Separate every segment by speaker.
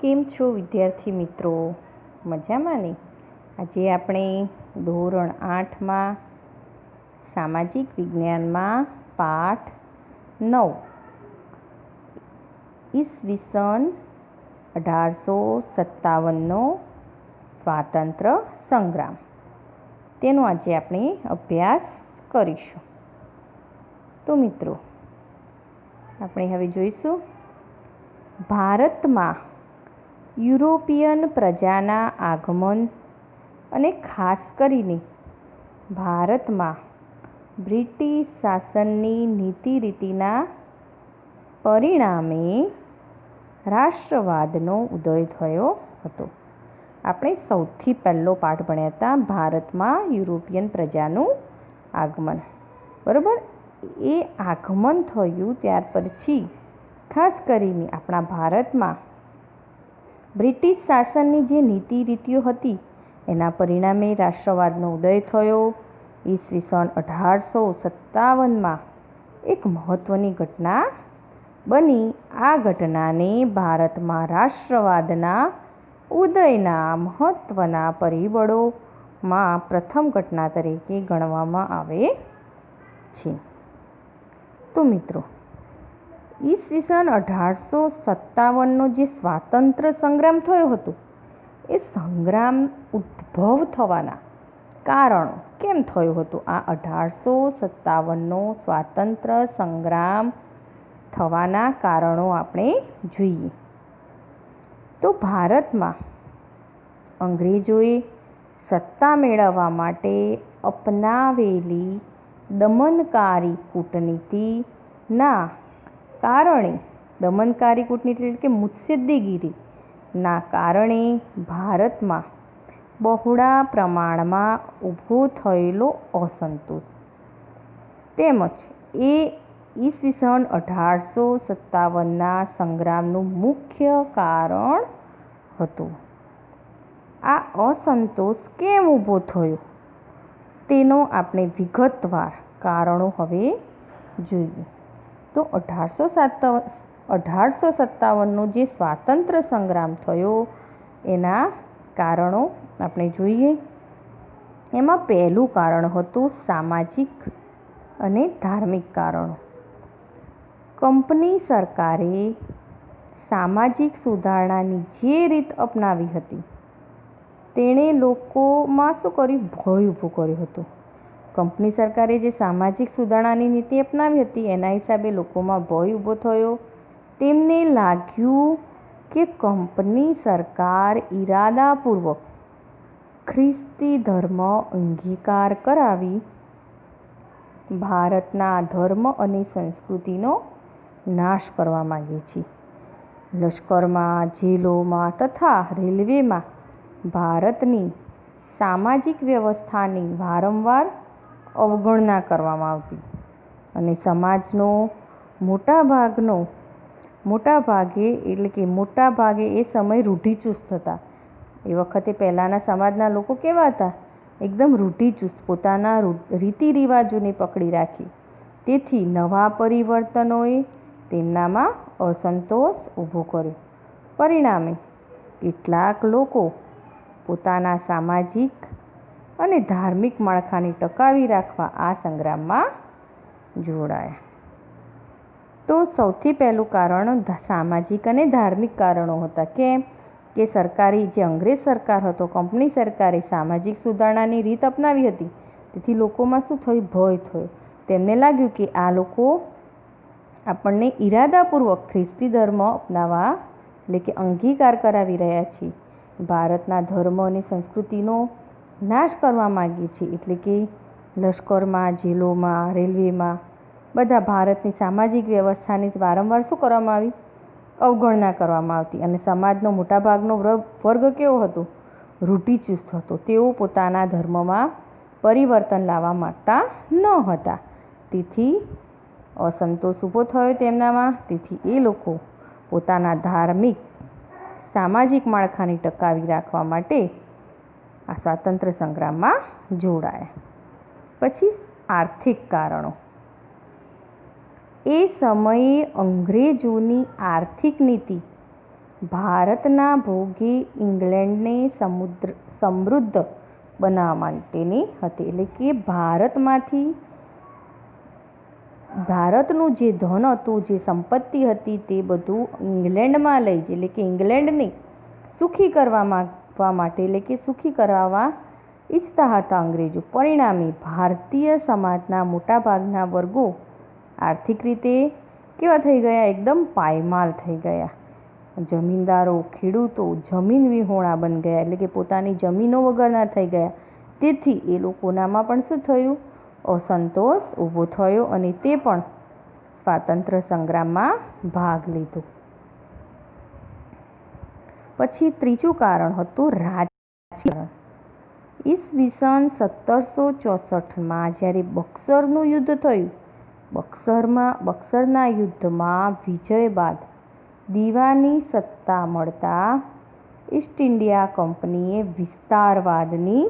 Speaker 1: કેમ છો વિદ્યાર્થી મિત્રો? મજામાં ને? આજે આપણે ધોરણ 8માં સામાજિક વિજ્ઞાનમાં પાઠ 9 ઈસવીસન 1857નો સ્વાતંત્ર્ય સંગ્રામ તેનો આજે આપણે અભ્યાસ કરીશું. તો મિત્રો આપણે હવે જોઈશું ભારતમાં યુરોપિયન પ્રજાના આગમન અને ખાસ કરીને ભારતમાં બ્રિટિશ શાસનની નીતિ રીતિના પરિણામે રાષ્ટ્રવાદનો ઉદય થયો હતો. આપણે સૌથી પહેલો પાઠ ભણ્યા હતા ભારતમાં યુરોપિયન પ્રજાનું આગમન. બરાબર, એ આગમન થયું ત્યાર પછી ખાસ કરીને આપણા ભારતમાં બ્રિટિશ શાસનની જે નીતિ રીતિઓ હતી એના પરિણામે રાષ્ટ્રવાદનો ઉદય થયો. ઈસવીસન 1857માં એક મહત્ત્વની ઘટના બની. આ ઘટનાને ભારતમાં રાષ્ટ્રવાદના ઉદયના મહત્ત્વના પરિબળોમાં પ્રથમ ઘટના તરીકે ગણવામાં આવે છે. તો મિત્રો, ઈસવીસન 1857નો જે સ્વાતંત્ર્ય સંગ્રામ થયો હતો એ સંગ્રામ ઉદ્ભવ થવાના કારણો કેમ થયો હતો? આ 1857નો સ્વાતંત્ર્ય સંગ્રામ થવાના કારણો આપણે જોઈએ. તો ભારતમાં અંગ્રેજોએ સત્તા મેળવવા માટે અપનાવેલી દમનકારી કૂટનીતિના કારણે, દમનકારી કૂટનીતિ એટલે કે મુત્સદ્દેગીરીના કારણે ભારતમાં બહોળા પ્રમાણમાં ઊભો થયેલો અસંતોષ તેમજ એ ઈસવીસન 1857ના સંગ્રામનું મુખ્ય કારણ હતું. આ અસંતોષ કેમ ઊભો થયો તેનો આપણે વિગતવાર કારણો હવે જોઈએ. તો 1857નો જે સ્વાતંત્ર્ય સંગ્રામ થયો એના કારણો આપણે જોઈએ. એમાં પહેલું કારણ હતું સામાજિક અને ધાર્મિક કારણો. કંપની સરકારે સામાજિક સુધારણાની જે રીત અપનાવી હતી તેણે લોકોમાં શું કર્યું? ભય ઊભો કર્યો હતો. કંપની સરકારે જે સામાજિક સુધારણાની નીતિ અપનાવી હતી એના હિસાબે લોકોમાં ભય ઊભો થયો. તેમને લાગ્યું કે કંપની સરકાર ઈરાદાપૂર્વક ખ્રિસ્તી ધર્મ અંગીકાર કરાવી ભારતના ધર્મ અને સંસ્કૃતિનો નાશ કરવા માંગે છે. લશ્કરમાં, જેલોમાં તથા રેલવેમાં ભારતની સામાજિક વ્યવસ્થાની વારંવાર અવગણના કરવામાં આવતી અને સમાજનો મોટા ભાગે એ સમય રૂઢિચુસ્ત હતા. એ વખતે પહેલાંના સમાજના લોકો કેવા હતા? એકદમ રૂઢિચુસ્ત, પોતાના રીતિ રિવાજોને પકડી રાખી. તેથી નવા પરિવર્તનોએ તેમનામાં અસંતોષ ઊભો કર્યો. પરિણામે કેટલાક લોકો પોતાના સામાજિક અને ધાર્મિક માળખાને ટકાવી રાખવા આ સંગ્રામમાં જોડાયા. તો સૌથી પહેલું કારણ સામાજિક અને ધાર્મિક કારણો હતા. કેમ કે સરકારી જે અંગ્રેજ સરકાર હતો, કંપની સરકારે સામાજિક સુધારણાની રીત અપનાવી હતી. તેથી લોકોમાં શું થયું? ભય થયો. તેમને લાગ્યું કે આ લોકો આપણને ઈરાદાપૂર્વક ખ્રિસ્તી ધર્મ અપનાવવા એટલે કે અંગીકાર કરાવી રહ્યા છે. ભારતના ધર્મ અને સંસ્કૃતિનો નાશ કરવા માગીએ છીએ. એટલે કે લશ્કરમાં, જેલોમાં, રેલવેમાં બધા ભારતની સામાજિક વ્યવસ્થાની વારંવાર શું કરવામાં આવી? અવગણના કરવામાં આવતી. અને સમાજનો મોટાભાગનો વર્ગ કેવો હતો? રૂઢિચુસ્ત હતો. તેઓ પોતાના ધર્મમાં પરિવર્તન લાવવા માગતા ન હતા. તેથી અસંતોષ ઊભો થયો તેમનામાં. તેથી એ લોકો પોતાના ધાર્મિક સામાજિક માળખાને ટકાવી રાખવા માટે આ સ્વાતંત્ર્ય સંગ્રામમાં જોડાયા. પછી આર્થિક કારણો. એ સમયે અંગ્રેજોની આર્થિક નીતિ ભારતના ભોગે ઇંગ્લેન્ડને સમૃદ્ધ બનાવવા માટેની હતી. એટલે કે ભારતનું જે ધન હતું, જે સંપત્તિ હતી, તે બધું ઇંગ્લેન્ડમાં લઈ જાય, એટલે કે ઇંગ્લેન્ડને સુખી કરવા માંગવા માટે, એટલે કે સુખી કરાવવા ઈચ્છતા હતા અંગ્રેજો. પરિણામે ભારતીય સમાજના મોટાભાગના વર્ગો આર્થિક રીતે કેવા થઈ ગયા? એકદમ પાયમાલ થઈ ગયા. જમીનદારો, ખેડૂતો જમીન વિહોણા બની ગયા, એટલે કે પોતાની જમીનો વગરના થઈ ગયા. તેથી એ લોકોનામાં પણ શું થયું? અસંતોષ ઊભો થયો અને તે પણ સ્વાતંત્ર્ય સંગ્રામમાં ભાગ લીધો. પછી ત્રીજું કારણ હતું રાજકારણ. ઈસવીસન 1764માં જ્યારે બક્સરનું યુદ્ધ થયું, બક્સરના યુદ્ધમાં વિજય બાદ દીવાની સત્તા મળતા ઈસ્ટ ઇન્ડિયા કંપનીએ વિસ્તારવાદની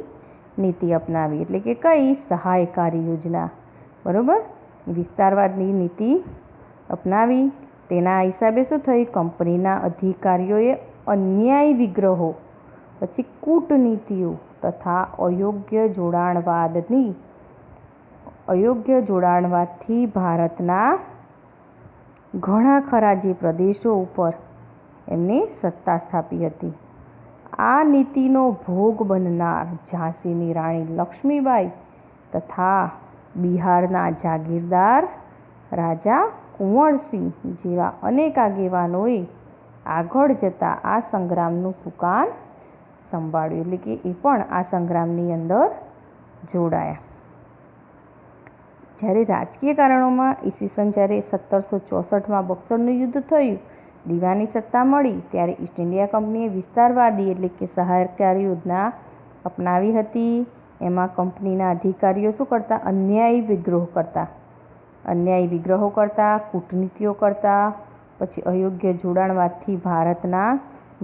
Speaker 1: નીતિ અપનાવી. એટલે કે કઈ? સહાયકારી યોજના. બરાબર? વિસ્તારવાદની નીતિ અપનાવી. તેના હિસાબે શું થયું? કંપનીના અધિકારીઓએ અન્યાયી વિગ્રહો, પછી કૂટનીતિઓ તથા અયોગ્ય જોડાણવાદથી ભારતના ઘણા ખરા જે પ્રદેશો ઉપર એમને સત્તા સ્થાપી હતી. આ નીતિનો ભોગ બનનાર ઝાંસીની રાણી લક્ષ્મીબાઈ તથા બિહારના જાગીરદાર રાજા કુંવરસિંહ જેવા અનેક આગેવાનોએ આગળ જતાં આ સંગ્રામનું સુકાન સંભાળ્યું. એટલે કે એ પણ આ સંગ્રામની અંદર જોડાયા. જ્યારે રાજકીય કારણોમાં ઈસવીસન જ્યારે 1764માં બક્સરનું યુદ્ધ થયું, દીવાની સત્તા મળી, ત્યારે ઈસ્ટ ઇન્ડિયા કંપનીએ વિસ્તારવાદી એટલે કે સહાયકારી યોજના અપનાવી હતી. એમાં કંપનીના અધિકારીઓ શું કરતા? અન્યાયી વિગ્રહો કરતા, કૂટનીતિઓ કરતા, પછી અયોગ્ય જોડાણવાદથી ભારતના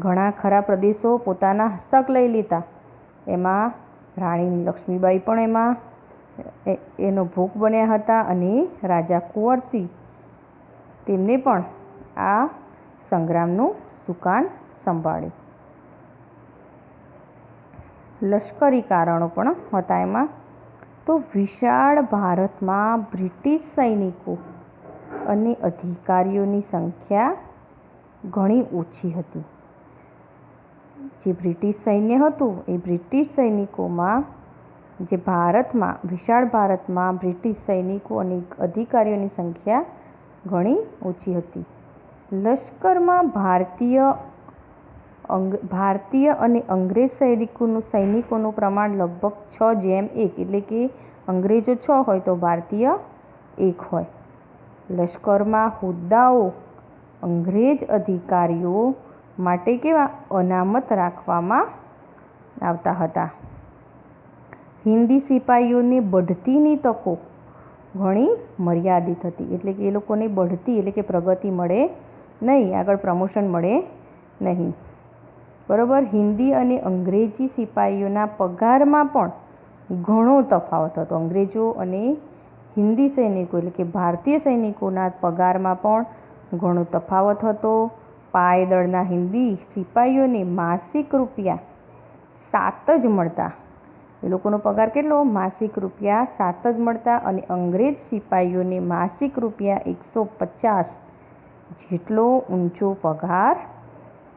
Speaker 1: ઘણા ખરા પ્રદેશો પોતાના હસ્તક લઈ લેતા. એમાં રાણી લક્ષ્મીબાઈ પણ એમાં એનો ભોગ બન્યા હતા અને રાજા કુંવરસિંહ તેમને પણ આ સંગ્રામનું સુકાન સંભાળ્યું. લશ્કરી કારણો પણ હતા એમાં. તો વિશાળ ભારતમાં બ્રિટિશ સૈનિકો અને અધિકારીઓની સંખ્યા ઘણી ઓછી હતી. જે બ્રિટિશ સૈન્ય હતું એ બ્રિટિશ સૈનિકોમાં જે વિશાળ ભારતમાં બ્રિટિશ સૈનિકો અને અધિકારીઓની સંખ્યા ઘણી ઓછી હતી. લશ્કરમાં ભારતીય અને અંગ્રેજ સૈનિકોનું પ્રમાણ લગભગ 6:1, એટલે કે અંગ્રેજો 6 હોય તો ભારતીય 1 હોય. લશ્કરમાં હોદ્દાઓ અંગ્રેજ અધિકારીઓ માટે કેવા? અનામત રાખવામાં આવતા હતા. હિન્દી સિપાહીઓને બઢતીની તકો ઘણી મર્યાદિત હતી. એટલે કે એ લોકોને બઢતી એટલે કે પ્રગતિ મળે નહીં, આગળ પ્રમોશન મળે નહીં. બરાબર? હિન્દી અને અંગ્રેજી સિપાહીઓના પગારમાં પણ ઘણો તફાવત હતો. અંગ્રેજો અને હિન્દી સૈનિકો એટલે કે ભારતીય સૈનિકોના પગારમાં પણ ઘણો તફાવત હતો. પાયદળના હિન્દી સિપાહીઓને માસિક ₹7 જ મળતા. એ લોકોનો પગાર કેટલો? માસિક ₹7 જ મળતા. અને અંગ્રેજ સિપાહીઓને માસિક ₹150 જેટલો ઊંચો પગાર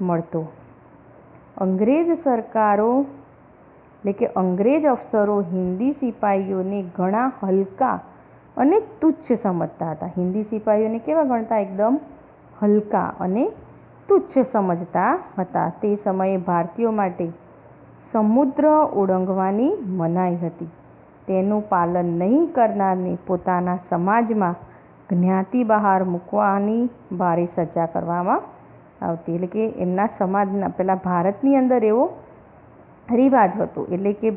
Speaker 1: મળતો. અંગ્રેજ સરકારો એટલે કે અંગ્રેજ અફસરો હિન્દી સિપાહીઓને ઘણા હલકા અને તુચ્છ સમજતા હતા. હિન્દી સિપાહીઓને કેવા ગણતા? એકદમ હલકા અને તુચ્છ સમજતા હતા. તે સમયે ભારતીયો માટે સમુદ્ર ઓળંગવાની મનાઈ હતી. તેનું પાલન નહીં કરનારને પોતાના સમાજમાં જ્ઞાતિ બહાર મૂકવાની ભારે સજા કરવામાં આવતી. એટલે કે એમના સમાજના પેલા ભારતની અંદર એવો રિવાજ હતો. એટલે કે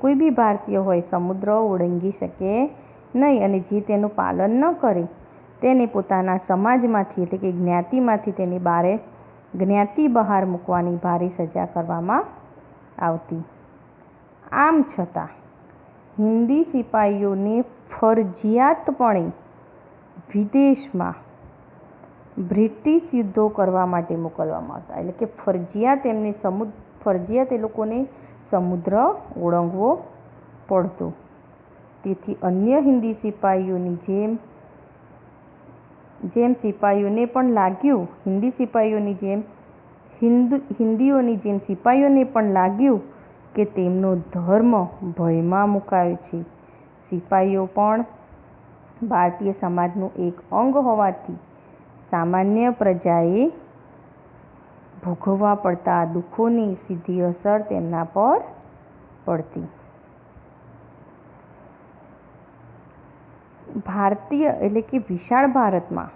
Speaker 1: કોઈ બી ભારતીય હોય સમુદ્ર ઓળંગી શકે નહીં, અને જે તેનું પાલન ન કરે તેને પોતાના સમાજમાંથી એટલે કે જ્ઞાતિમાંથી જ્ઞાતિ બહાર મૂકવાની ભારે સજા કરવામાં આવતી. આમ છતાં હિન્દી સિપાહીઓને ફરજિયાતપણે વિદેશમાં બ્રિટિશ યુદ્ધો કરવા માટે મોકલવામાં આવતા. એટલે કે ફરજિયાત એ લોકોને સમુદ્ર ઓળંગવો પડતો. તેથી અન્ય હિન્દી સિપાહીઓની જેમ સિપાહીઓને પણ લાગ્યું હિન્દીઓની જેમ સિપાહીઓને પણ લાગ્યું કે તેમનો ધર્મ ભયમાં મુકાયો છે. સિપાહીઓ પણ ભારતીય સમાજનું એક અંગ હોવાથી સામાન્ય પ્રજાએ ભોગવવા પડતા દુઃખોની સીધી અસર તેમના પર પડતી. ભારતીય એટલે કે વિશાળ ભારતમાં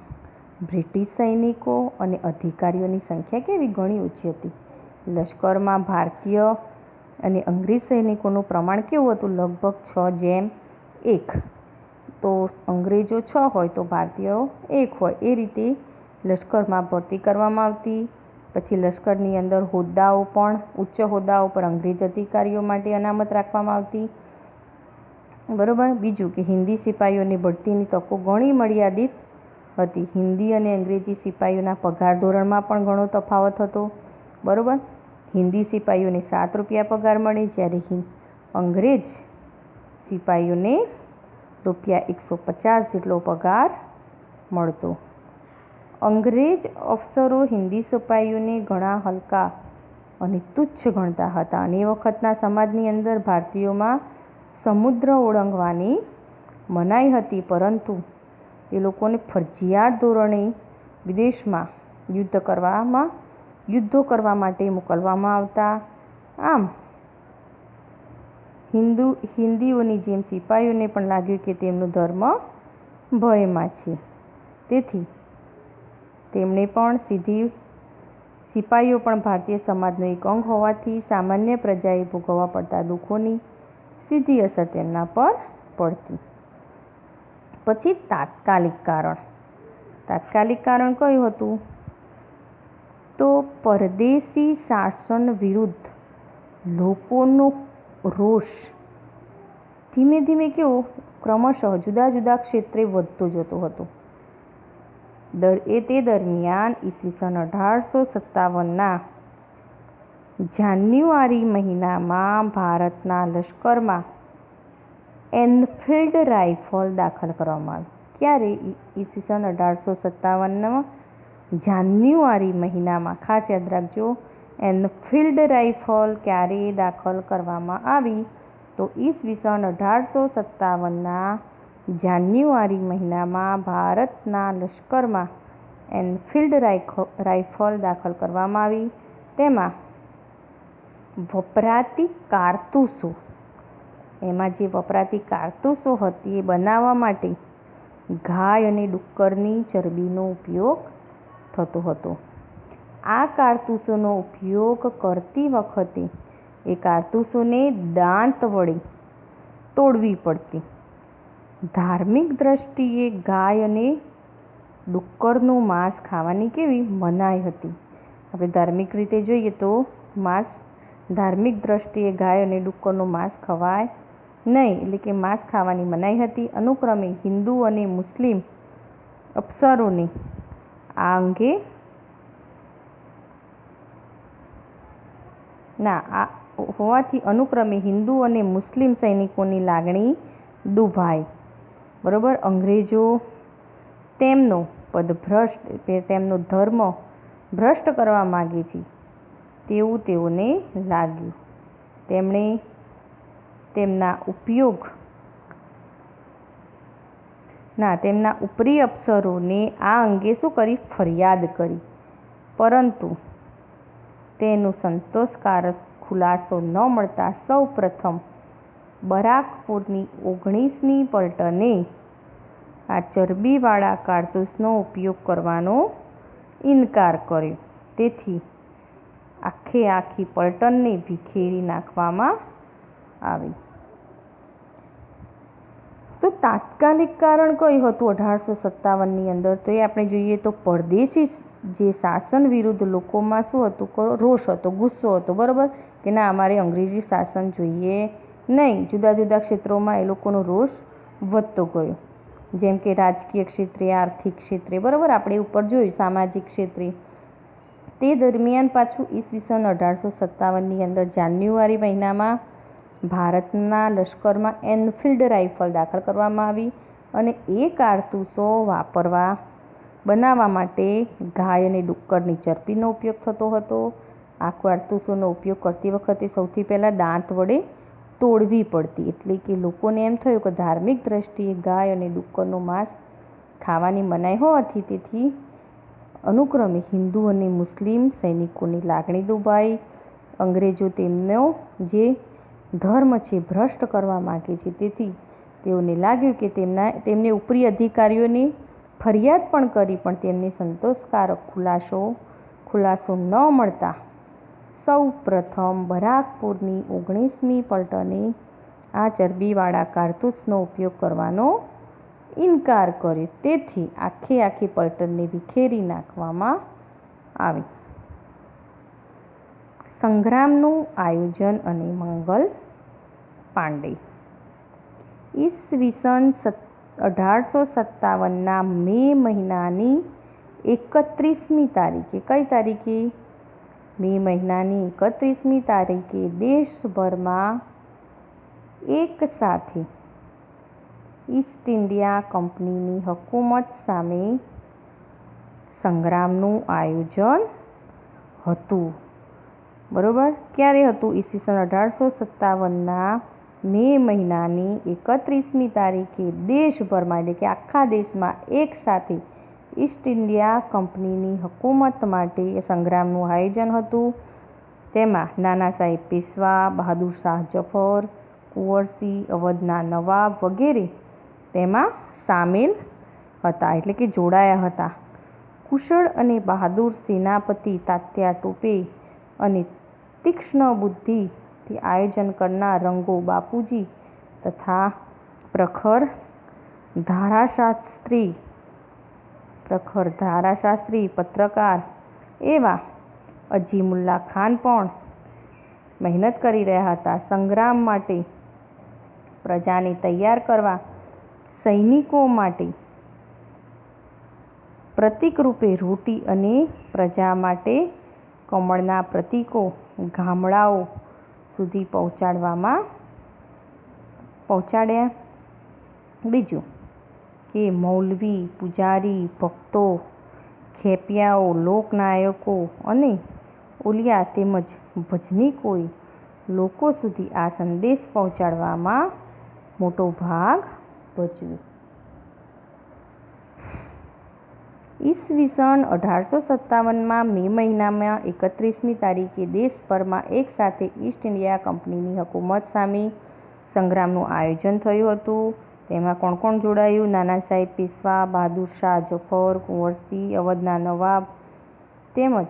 Speaker 1: બ્રિટિશ સૈનિકો અને અધિકારીઓની સંખ્યા કેવી ઘણી ઓછી હતી. લશ્કરમાં ભારતીય અને અંગ્રેજ સૈનિકોનું પ્રમાણ કેવું હતું? લગભગ 6:1. તો અંગ્રેજો 6 હોય તો ભારતીયો 1 હોય. એ રીતે લશ્કરમાં ભરતી કરવામાં આવતી. પછી લશ્કરની અંદર હોદ્દાઓ પણ ઉચ્ચ હોદ્દાઓ પર અંગ્રેજ અધિકારીઓ માટે અનામત રાખવામાં આવતી. બરાબર. બીજું કે હિન્દી સિપાહીઓની બઢતીની તકો ઘણી મર્યાદિત હતી. હિન્દી અને અંગ્રેજી સિપાહીઓના પગાર ધોરણમાં પણ ઘણો તફાવત હતો. બરાબર. હિન્દી સિપાહીઓને 7 રૂપિયા પગાર મળે, જ્યારે અંગ્રેજ સિપાહીઓને ₹150 જેટલો પગાર મળતો. અંગ્રેજ અફસરો હિન્દી સિપાહીઓને ઘણા હલકા અને તુચ્છ ગણતા હતા અને એ વખતના સમાજની અંદર ભારતીયોમાં સમુદ્ર ઓળંગવાની મનાઈ હતી, પરંતુ એ લોકોને ફરજિયાત ધોરણે વિદેશમાં યુદ્ધો કરવા માટે મોકલવામાં આવતા. આમ હિન્દીઓની જેમ સિપાહીઓને પણ લાગ્યું કે તેમનો ધર્મ ભયમાં છે. તેથી તેમણે પણ સિપાહીઓ પણ ભારતીય સમાજનો એક અંગ હોવાથી સામાન્ય પ્રજાએ ભોગવવા પડતા દુઃખોની સીધી અસર તેમના પર પડતી. પછી તાત્કાલિક કારણ કયું હતું? તો પરદેશી શાસન વિરુદ્ધ લોકોનો રોષ ધીમે ધીમે કેવો ક્રમશઃ જુદા જુદા ક્ષેત્રે વધતો જતો હતો. તે દરમિયાન ઈસવીસન 1857ના જાન્યુઆરી મહિનામાં ભારતના લશ્કરમાં એનફિલ્ડ રાઇફલ દાખલ કરવામાં આવી. ક્યારે? ઈસવીસન 1857ના જાન્યુઆરી મહિનામાં. ખાસ યાદ રાખજો, એનફિલ્ડ રાઇફલ ક્યારે દાખલ કરવામાં આવી? તો ઈસવીસન 1857ના જાન્યુઆરી મહિનામાં ભારતના લશ્કરમાં એનફિલ્ડ રાઇફલ દાખલ કરવામાં આવી. તેમાં વપરાતી કારતૂસો હતી એ બનાવવા માટે ગાય અને ડુક્કરની ચરબીનો ઉપયોગ થતો હતો. આ કારતૂસોનો ઉપયોગ કરતી વખતે એ કારતૂસોને દાંત વડે તોડવી પડતી. ધાર્મિક દ્રષ્ટિએ ગાય અને ડુક્કરનું માંસ ખાવાની કેવી મનાઈ હતી. આપણે ધાર્મિક રીતે જોઈએ તો ધાર્મિક દ્રષ્ટિએ ગાય અને ડુક્કરનું માંસ ખવાય નહીં, એટલે કે માંસ ખાવાની મનાઈ હતી. અનુક્રમે હિન્દુ અને મુસ્લિમ અફસરોને આ અંગે હોવાથી અનુક્રમે હિન્દુ અને મુસ્લિમ સૈનિકોની લાગણી દુભાઈ. બરાબર. અંગ્રેજો તેમનો ધર્મ ભ્રષ્ટ કરવા માગે છે તેવું તેઓને લાગ્યું. તેમણે તેમના ઉપરી અફસરોને આ અંગે શું કરી? ફરિયાદ કરી. પરંતુ તેનો સંતોષકારક ખુલાસો ન મળતા સૌ પ્રથમ બરાકપુરની 19મી પલટને આ ચરબીવાળા કારતૂસનો ઉપયોગ કરવાનો ઇનકાર કર્યો. તેથી આખી પલટનને વિખેરી નાખવામાં આવી. તો તાત્કાલિક કારણ કયું હતું 1857ની અંદર? તો એ આપણે જોઈએ તો પરદેશી જે શાસન વિરુદ્ધ લોકોમાં શું હતું? રોષ હતો, ગુસ્સો હતો. બરાબર. કે ના, અમારે અંગ્રેજી શાસન જોઈએ નહીં. જુદા જુદા ક્ષેત્રોમાં એ લોકોનો રોષ વધતો ગયો. જેમ કે રાજકીય ક્ષેત્રે, આર્થિક ક્ષેત્રે, બરાબર, આપણે ઉપર જોયું સામાજિક ક્ષેત્રે. તે દરમિયાન પાછું ઈસવીસન 1857ની અંદર જાન્યુઆરી મહિનામાં ભારતના લશ્કરમાં એનફિલ્ડ રાઇફલ દાખલ કરવામાં આવી અને એ કારતૂસો બનાવવા માટે ગાય અને ડુક્કરની ચરબીનો ઉપયોગ થતો હતો. આ કારતૂસોનો ઉપયોગ કરતી વખતે સૌથી પહેલાં દાંત વડે તોડવી પડતી, એટલે કે લોકોને એમ થયું કે ધાર્મિક દ્રષ્ટિએ ગાય અને ડુક્કરનું માંસ ખાવાની મનાઈ હોવાથી તેથી અનુક્રમે હિન્દુ અને મુસ્લિમ સૈનિકોની લાગણી દુભાઈ. અંગ્રેજો તેમનો જે ધર્મ છે ભ્રષ્ટ કરવા માગે છે, તેથી તેઓને લાગ્યું કે તેમને ઉપરી અધિકારીઓને ફરિયાદ પણ કરી, પણ તેમને સંતોષકારક ખુલાસો ન મળતા સૌ પ્રથમ બરાકપુરની 19મી પલટને આ ચરબીવાળા કારતૂસનો ઉપયોગ કરવાનો ઇનકાર કર્યો. તેથી આખી પલટનને વિખેરી નાખવામાં આવી. સંગ્રામનું આયોજન અને મંગલ પાંડે. ઈસવીસન 1857ના મે મહિનાની 31મી તારીખે, કઈ તારીખે? મે મહિનાની 31મી તારીખે દેશભરમાં એક સાથે ઈસ્ટ ઇન્ડિયા કંપનીની હુકુમત સામે સંગ્રામનું આયોજન હતું. બરાબર, ક્યારે હતું? ઈસવીસન 1857ના મે મહિનાની 31મી તારીખે દેશભરમાં, એટલે કે આખા દેશમાં એક સાથે ઈસ્ટ ઇન્ડિયા કંપનીની હુકુમત માટે સંગ્રામનું આયોજન હતું. તેમાં નાના સાહેબ પેશવા, બહાદુર શાહ જફર, કુંવરસિંહ, અવધના નવાબ વગેરે તેમાં સામેલ હતા, એટલે કે જોડાયા હતા. કુશળ અને બહાદુર સેનાપતિ તાત્યા ટોપે અને તીક્ષ્ણ બુદ્ધિથી આયોજન કરનાર રંગો બાપુજી તથા પ્રખર ધારાશાસ્ત્રી પત્રકાર એવા અજીમુલ્લા ખાન પણ મહેનત કરી રહ્યા હતા. સંગ્રામ માટે પ્રજાને તૈયાર કરવા સૈનિકો માટે પ્રતીક રૂપે રોટી અને પ્રજા માટે કમળના પ્રતીકો ગામડાઓ સુધી પહોંચાડ્યા. બીજું કે મૌલવી, પૂજારી, ભક્તો, ખેપિયાઓ, લોકનાયકો અને ઓલિયા તેમજ ભજનીકોએ લોકો સુધી આ સંદેશ પહોંચાડવામાં મોટો ભાગ ભજવ્યો. ઈસવીસન 1857માં મે મહિનામાં 31મી તારીખે દેશભરમાં એક સાથે ઈસ્ટ ઇન્ડિયા કંપનીની હુકુમત સામે સંગ્રામનું આયોજન થયું હતું. તેમાં કોણ કોણ જોડાયું? નાના સાહેબ પેશવા, બહાદુર શાહ જફર, કુંવરસિંહ, અવધના નવાબ તેમજ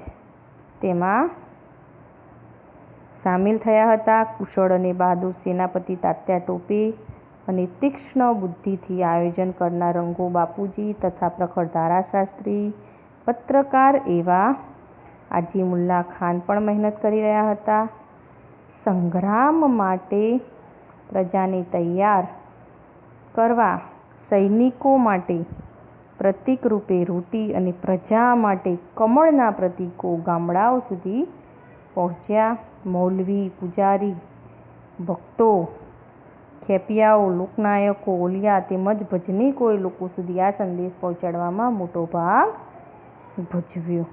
Speaker 1: તેમાં સામેલ થયા હતા કુશળ અને બહાદુર સેનાપતિ તાત્યા ટોપે અને તીક્ષ્ણ બુદ્ધિથી આયોજન કરનાર રંગો બાપુજી તથા પ્રખર ધારાશાસ્ત્રી પત્રકાર એવા આજીમુલ્લા ખાન પણ મહેનત કરી રહ્યા હતા. સંગ્રામ માટે પ્રજાને તૈયાર કરવા સૈનિકો માટે પ્રતીક રૂપે રોટી અને પ્રજા માટે કમળના પ્રતીકો ગામડાઓ સુધી પહોંચ્યા. મૌલવી, પૂજારી, ભક્તો, ખેપિયાઓ, લોકનાયકો, ઓલિયા તેમજ ભજનીકોએ લોકો સુધી આ સંદેશ પહોંચાડવામાં મોટો ભાગ ભજવ્યો.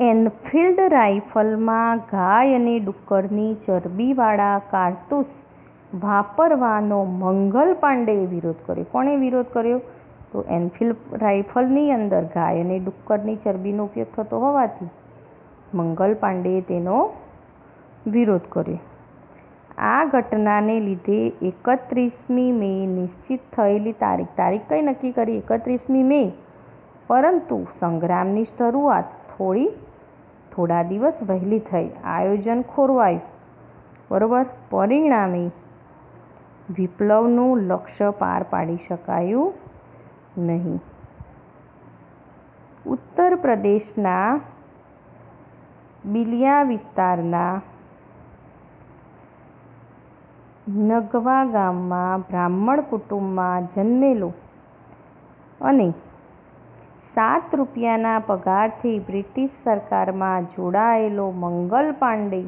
Speaker 1: એનફિલ્ડ રાઇફલમાં ગાય અને ડુક્કરની ચરબીવાળા કારતૂસ વાપરવાનો મંગલ પાંડેએ વિરોધ કર્યો. કોણે વિરોધ કર્યો? તો એનફિલ્ડ રાઇફલની અંદર ગાય અને ડુક્કરની ચરબીનો ઉપયોગ થતો હોવાથી મંગલ પાંડેએ તેનો વિરોધ કર્યો. આ ઘટનાને લીધે 31મી મે નિશ્ચિત થયેલી તારીખ કઈ નક્કી કરી? 31મી મે. પરંતુ સંગ્રામની શરૂઆત થોડા દિવસ વહેલી થઈ. આયોજન ખોરવાયું. બરોબર, પરિણામે વિપ્લવનું લક્ષ્ય પાર પાડી શકાયું નહીં. ઉત્તર પ્રદેશના બિલિયા વિસ્તારના નગવા ગામમાં બ્રાહ્મણ કુટુંબમાં જન્મેલો અને 7 રૂપિયાના પગારથી બ્રિટિશ સરકારમાં જોડાયેલો મંગલ પાંડે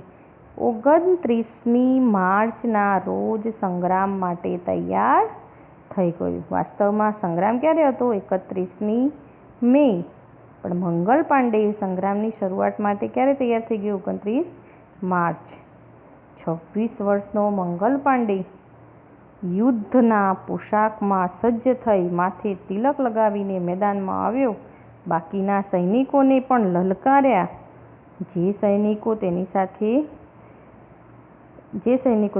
Speaker 1: 29મી માર્ચના રોજ સંગ્રામ માટે તૈયાર થઈ ગયો. વાસ્તવમાં સંગ્રામ ક્યારે હતો? 31મી મે. પણ મંગલ પાંડે સંગ્રામની શરૂઆત માટે ક્યારે તૈયાર થઈ ગયો? 29 માર્ચ. 26 વર્ષનો મંગલ પાંડે યુદ્ધના પોશાકમાં સજ્જ થઈ માથે તિલક લગાવીને મેદાનમાં આવ્યો. બાકીના સૈનિકોને પણ લલકાર્યા. જે સૈનિકો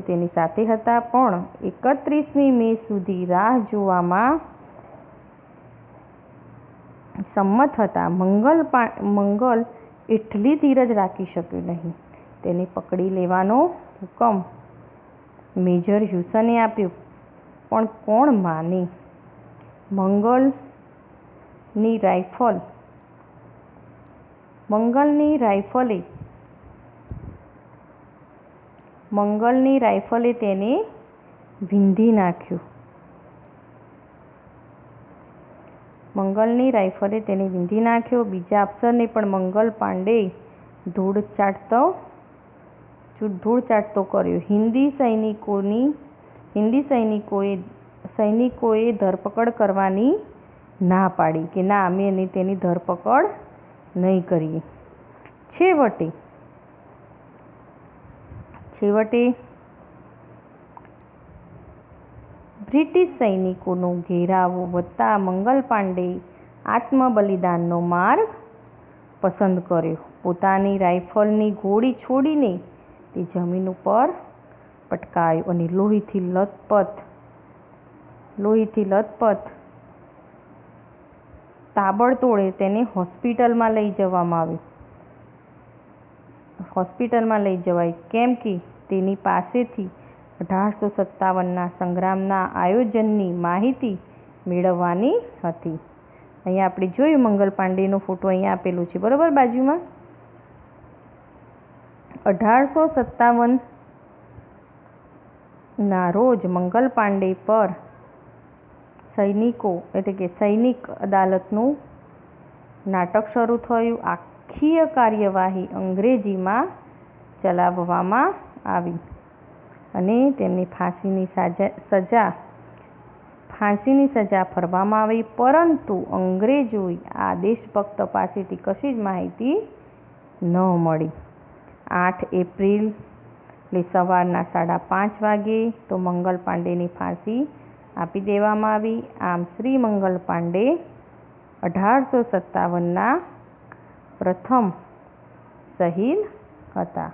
Speaker 1: તેની સાથે હતા પણ 31મી મે સુધી રાહ જોવામાં સંમત હતા. મંગલ એટલી ધીરજ રાખી શક્યો નહીં. તેને પકડી લેવાનો હુકમ મેજર હ્યુસને આપ્યો, પણ કોણ માને? મંગલની રાઇફલે તેને વીંધી નાખ્યો. બીજા અફસરને પણ મંગલ પાંડે ધૂળ ચાટતો કર્યો. હિન્દી સૈનિકોએ ધરપકડ કરવાની ના પાડી કે ના, અમે તેની ધરપકડ નહીં કરીએ. છેવટે બ્રિટિશ સૈનિકોનો ઘેરાવો વધતા મંગલ પાંડેએ આત્મબલિદાનનો માર્ગ પસંદ કર્યો. પોતાની રાઇફલની ગોળી છોડીને તે જમીન ઉપર પટકાયો અને લોહીથી લથપથ તાબડતોડ તેને હોસ્પિટલમાં લઈ જવાય, કેમ કે તેની પાસેથી 1857ના સંગ્રામના આયોજનની માહિતી મેળવવાની હતી. અહીંયા આપણે જોયું મંગલ પાંડેનો ફોટો અહીંયા આપેલો છે, બરાબર, બાજુમાં. 1857ના રોજ મંગલ પાંડે પર સૈનિક અદાલતનું નાટક શરૂ થયું. આખી કાર્યવાહી અંગ્રેજીમાં ચલાવવામાં આવી અને તેમને ફાંસીની સજા ફરવામાં આવી. પરંતુ અંગ્રેજોએ આ દેશભક્ત પાસેથી કશી જ માહિતી ન મળી. 8 એપ્રિલે સવારના 5:30 વાગ્યે તો મંગલ પાંડેની ફાંસી આપી દેવામાં આવી. આમ શ્રી મંગલ પાંડે 1857ના પ્રથમ શહીદ હતા.